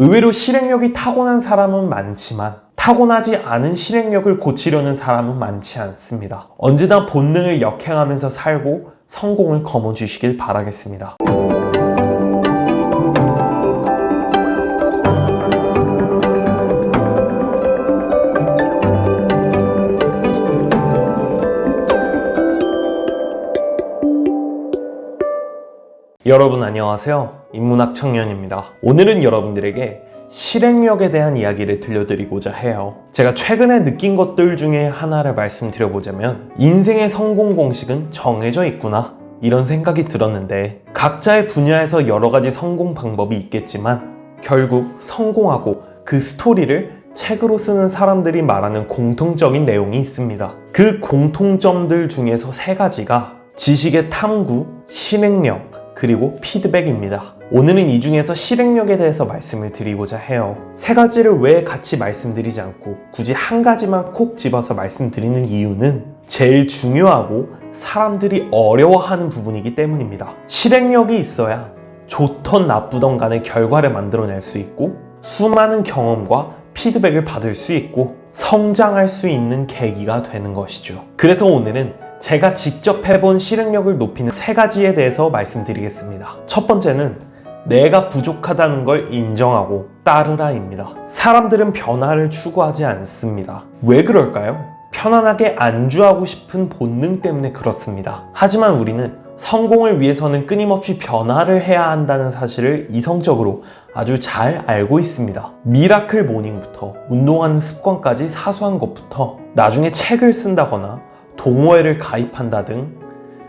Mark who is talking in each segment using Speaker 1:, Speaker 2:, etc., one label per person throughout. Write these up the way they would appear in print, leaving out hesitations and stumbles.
Speaker 1: 의외로 실행력이 타고난 사람은 많지만 타고나지 않은 실행력을 고치려는 사람은 많지 않습니다. 언제나 본능을 역행하면서 살고 성공을 거머쥐시길 바라겠습니다. 여러분 안녕하세요. 인문학 청년입니다. 오늘은 여러분들에게 실행력에 대한 이야기를 들려드리고자 해요. 제가 최근에 느낀 것들 중에 하나를 말씀드려보자면 인생의 성공 공식은 정해져 있구나 이런 생각이 들었는데, 각자의 분야에서 여러 가지 성공 방법이 있겠지만 결국 성공하고 그 스토리를 책으로 쓰는 사람들이 말하는 공통적인 내용이 있습니다. 그 공통점들 중에서 세 가지가 지식의 탐구, 실행력, 그리고 피드백입니다. 오늘은 이 중에서 실행력에 대해서 말씀을 드리고자 해요. 세 가지를 왜 같이 말씀드리지 않고 굳이 한 가지만 콕 집어서 말씀드리는 이유는 제일 중요하고 사람들이 어려워하는 부분이기 때문입니다. 실행력이 있어야 좋던 나쁘던 간의 결과를 만들어낼 수 있고 수많은 경험과 피드백을 받을 수 있고 성장할 수 있는 계기가 되는 것이죠. 그래서 오늘은 제가 직접 해본 실행력을 높이는 세 가지에 대해서 말씀드리겠습니다. 첫 번째는 내가 부족하다는 걸 인정하고 따르라입니다. 사람들은 변화를 추구하지 않습니다. 왜 그럴까요? 편안하게 안주하고 싶은 본능 때문에 그렇습니다. 하지만 우리는 성공을 위해서는 끊임없이 변화를 해야 한다는 사실을 이성적으로 아주 잘 알고 있습니다. 미라클 모닝부터 운동하는 습관까지 사소한 것부터 나중에 책을 쓴다거나 동호회를 가입한다 등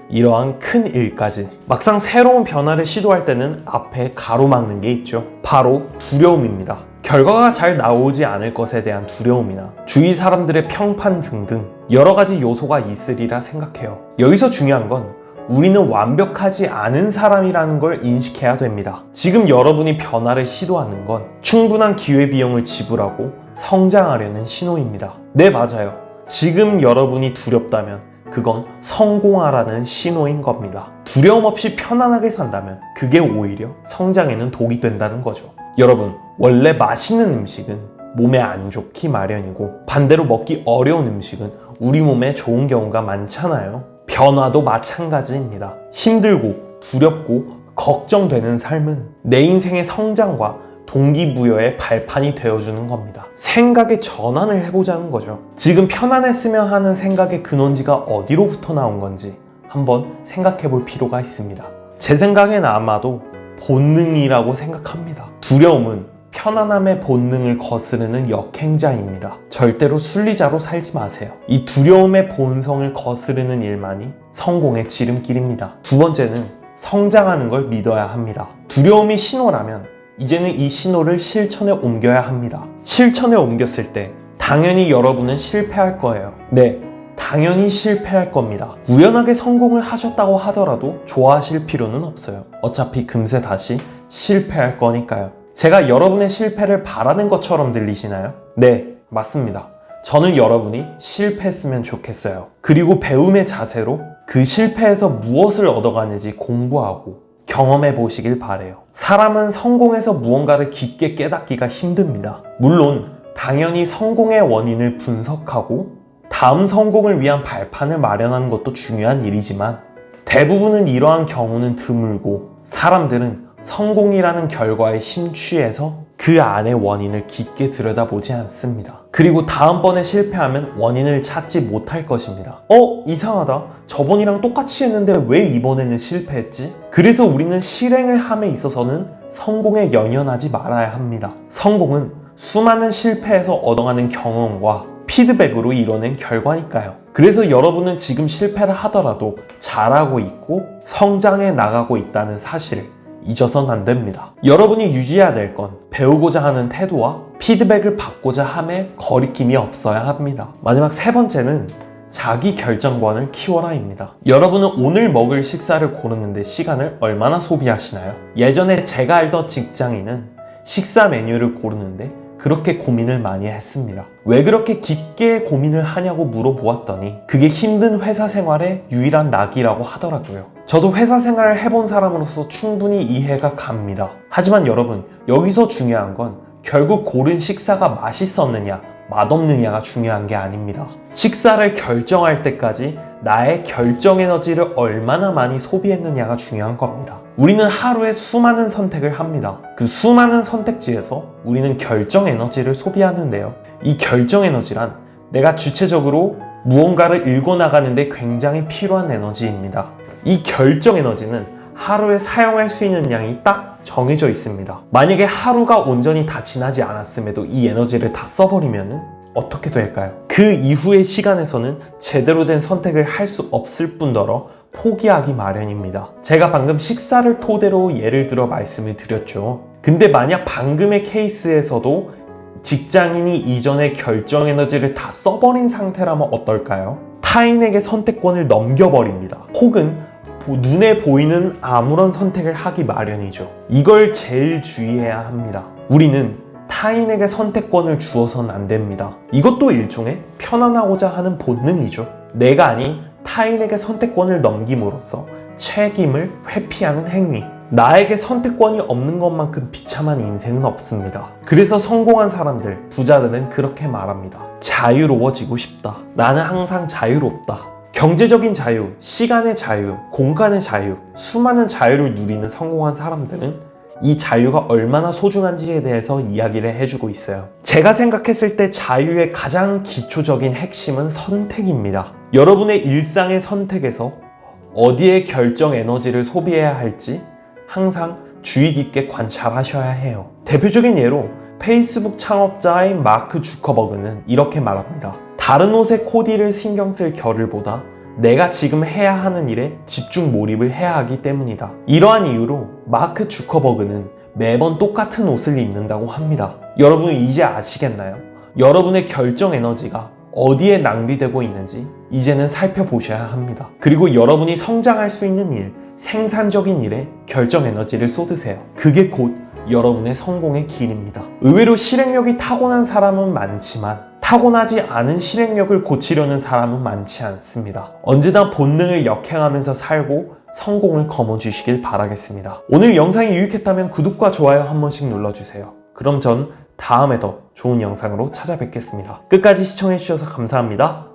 Speaker 1: 이러한 큰 일까지, 막상 새로운 변화를 시도할 때는 앞에 가로막는 게 있죠. 바로 두려움입니다. 결과가 잘 나오지 않을 것에 대한 두려움이나 주위 사람들의 평판 등등 여러 가지 요소가 있으리라 생각해요. 여기서 중요한 건 우리는 완벽하지 않은 사람이라는 걸 인식해야 됩니다. 지금 여러분이 변화를 시도하는 건 충분한 기회비용을 지불하고 성장하려는 신호입니다. 네, 맞아요. 지금 여러분이 두렵다면 그건 성공하라는 신호인 겁니다. 두려움 없이 편안하게 산다면 그게 오히려 성장에는 독이 된다는 거죠. 여러분, 원래 맛있는 음식은 몸에 안 좋기 마련이고 반대로 먹기 어려운 음식은 우리 몸에 좋은 경우가 많잖아요. 변화도 마찬가지입니다. 힘들고 두렵고 걱정되는 삶은 내 인생의 성장과 동기부여의 발판이 되어주는 겁니다. 생각의 전환을 해보자는 거죠. 지금 편안했으면 하는 생각의 근원지가 어디로부터 나온 건지 한번 생각해 볼 필요가 있습니다. 제 생각엔 아마도 본능이라고 생각합니다. 두려움은 편안함의 본능을 거스르는 역행자입니다. 절대로 순리자로 살지 마세요. 이 두려움의 본성을 거스르는 일만이 성공의 지름길입니다. 두 번째는 성장하는 걸 믿어야 합니다. 두려움이 신호라면 이제는 이 신호를 실천에 옮겨야 합니다. 실천에 옮겼을 때 당연히 여러분은 실패할 거예요. 네, 당연히 실패할 겁니다. 우연하게 성공을 하셨다고 하더라도 좋아하실 필요는 없어요. 어차피 금세 다시 실패할 거니까요. 제가 여러분의 실패를 바라는 것처럼 들리시나요? 네, 맞습니다. 저는 여러분이 실패했으면 좋겠어요. 그리고 배움의 자세로 그 실패에서 무엇을 얻어가는지 공부하고 경험해 보시길 바래요. 사람은 성공해서 무언가를 깊게 깨닫기가 힘듭니다. 물론 당연히 성공의 원인을 분석하고 다음 성공을 위한 발판을 마련하는 것도 중요한 일이지만 대부분은 이러한 경우는 드물고 사람들은 성공이라는 결과에 심취해서 그 안의 원인을 깊게 들여다보지 않습니다. 그리고 다음번에 실패하면 원인을 찾지 못할 것입니다. 이상하다. 저번이랑 똑같이 했는데 왜 이번에는 실패했지? 그래서 우리는 실행을 함에 있어서는 성공에 연연하지 말아야 합니다. 성공은 수많은 실패에서 얻어가는 경험과 피드백으로 이뤄낸 결과니까요. 그래서 여러분은 지금 실패를 하더라도 잘하고 있고 성장해 나가고 있다는 사실을 잊어서는 안 됩니다. 여러분이 유지해야 될 건 배우고자 하는 태도와 피드백을 받고자 함에 거리낌이 없어야 합니다. 마지막 세 번째는 자기 결정권을 키워라입니다. 여러분은 오늘 먹을 식사를 고르는데 시간을 얼마나 소비하시나요? 예전에 제가 알던 직장인은 식사 메뉴를 고르는데 그렇게 고민을 많이 했습니다. 왜 그렇게 깊게 고민을 하냐고 물어보았더니 그게 힘든 회사 생활의 유일한 낙이라고 하더라고요. 저도 회사 생활을 해본 사람으로서 충분히 이해가 갑니다. 하지만 여러분, 여기서 중요한 건 결국 고른 식사가 맛있었느냐 맛없느냐가 중요한 게 아닙니다. 식사를 결정할 때까지 나의 결정 에너지를 얼마나 많이 소비했느냐가 중요한 겁니다. 우리는 하루에 수많은 선택을 합니다. 그 수많은 선택지에서 우리는 결정 에너지를 소비하는데요. 이 결정 에너지란 내가 주체적으로 무언가를 읽어나가는데 굉장히 필요한 에너지입니다. 이 결정 에너지는 하루에 사용할 수 있는 양이 딱 정해져 있습니다. 만약에 하루가 온전히 다 지나지 않았음에도 이 에너지를 다 써버리면 어떻게 될까요? 그 이후의 시간에서는 제대로 된 선택을 할 수 없을 뿐더러 포기하기 마련입니다. 제가 방금 식사를 토대로 예를 들어 말씀을 드렸죠. 근데 만약 방금의 케이스에서도 직장인이 이전의 결정 에너지를 다 써버린 상태라면 어떨까요? 타인에게 선택권을 넘겨버립니다. 혹은 눈에 보이는 아무런 선택을 하기 마련이죠. 이걸 제일 주의해야 합니다. 우리는 타인에게 선택권을 주어서는 안 됩니다. 이것도 일종의 편안하고자 하는 본능이죠. 내가 아닌 타인에게 선택권을 넘김으로써 책임을 회피하는 행위. 나에게 선택권이 없는 것만큼 비참한 인생은 없습니다. 그래서 성공한 사람들, 부자들은 그렇게 말합니다. 자유로워지고 싶다. 나는 항상 자유롭다. 경제적인 자유, 시간의 자유, 공간의 자유, 수많은 자유를 누리는 성공한 사람들은 이 자유가 얼마나 소중한지에 대해서 이야기를 해주고 있어요. 제가 생각했을 때 자유의 가장 기초적인 핵심은 선택입니다. 여러분의 일상의 선택에서 어디에 결정 에너지를 소비해야 할지 항상 주의 깊게 관찰하셔야 해요. 대표적인 예로 페이스북 창업자인 마크 주커버그는 이렇게 말합니다. 다른 옷의 코디를 신경 쓸 겨를보다 내가 지금 해야 하는 일에 집중 몰입을 해야 하기 때문이다. 이러한 이유로 마크 주커버그는 매번 똑같은 옷을 입는다고 합니다. 여러분 이제 아시겠나요? 여러분의 결정 에너지가 어디에 낭비되고 있는지 이제는 살펴보셔야 합니다. 그리고 여러분이 성장할 수 있는 일, 생산적인 일에 결정 에너지를 쏟으세요. 그게 곧 여러분의 성공의 길입니다. 의외로 실행력이 타고난 사람은 많지만 타고나지 않은 실행력을 고치려는 사람은 많지 않습니다. 언제나 본능을 역행하면서 살고 성공을 거머쥐시길 바라겠습니다. 오늘 영상이 유익했다면 구독과 좋아요 한 번씩 눌러주세요. 그럼 전 다음에 더 좋은 영상으로 찾아뵙겠습니다. 끝까지 시청해주셔서 감사합니다.